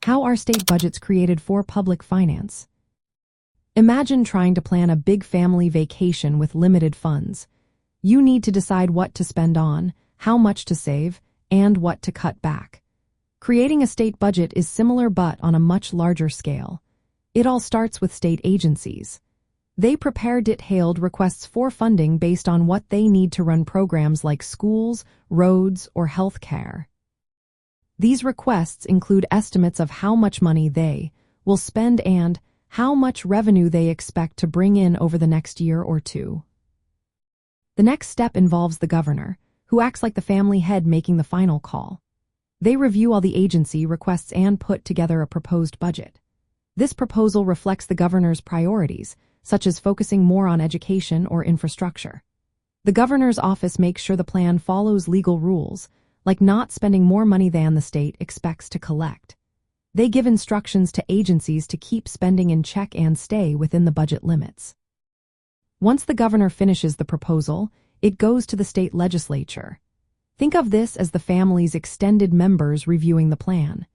How are state budgets created for public finance? Imagine trying to plan a big family vacation with limited funds. You need to decide what to spend on, how much to save, and what to cut back. Creating a state budget is similar but on a much larger scale. It all starts with state agencies. They prepare detailed requests for funding based on what they need to run programs like schools, roads, or health care. These requests include estimates of how much money they will spend and how much revenue they expect to bring in over the next year or two. The next step involves the governor, who acts like the family head making the final call. They review all the agency requests and put together a proposed budget. This proposal reflects the governor's priorities, such as focusing more on education or infrastructure. The governor's office makes sure the plan follows legal rules, like not spending more money than the state expects to collect. They give instructions to agencies to keep spending in check and stay within the budget limits. Once the governor finishes the proposal, it goes to the state legislature. Think of this as the family's extended members reviewing the plan.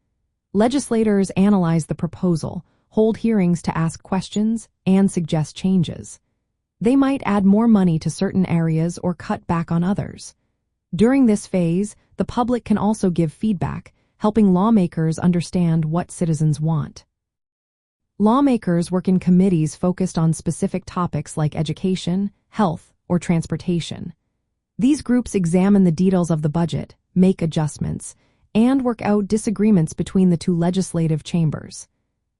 Legislators analyze the proposal, hold hearings to ask questions, and suggest changes. They might add more money to certain areas or cut back on others. During this phase, the public can also give feedback, helping lawmakers understand what citizens want. Lawmakers work in committees focused on specific topics like education, health, or transportation. These groups examine the details of the budget, make adjustments, and work out disagreements between the two legislative chambers.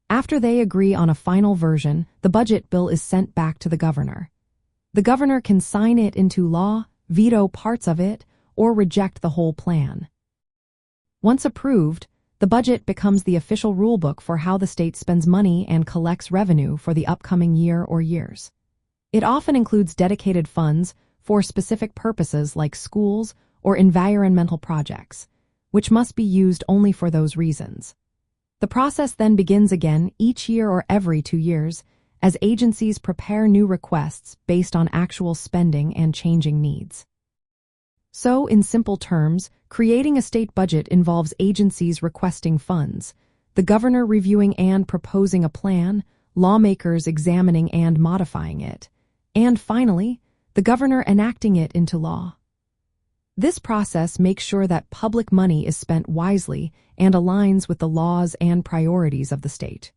After they agree on a final version, the budget bill is sent back to the governor. The governor can sign it into law, veto parts of it, or reject the whole plan. Once approved, the budget becomes the official rulebook for how the state spends money and collects revenue for the upcoming year or years. It often includes dedicated funds for specific purposes like schools or environmental projects, which must be used only for those reasons. The process then begins again each year or every 2 years as agencies prepare new requests based on actual spending and changing needs. So, in simple terms, creating a state budget involves agencies requesting funds, the governor reviewing and proposing a plan, lawmakers examining and modifying it, and finally, the governor enacting it into law. This process makes sure that public money is spent wisely and aligns with the laws and priorities of the state.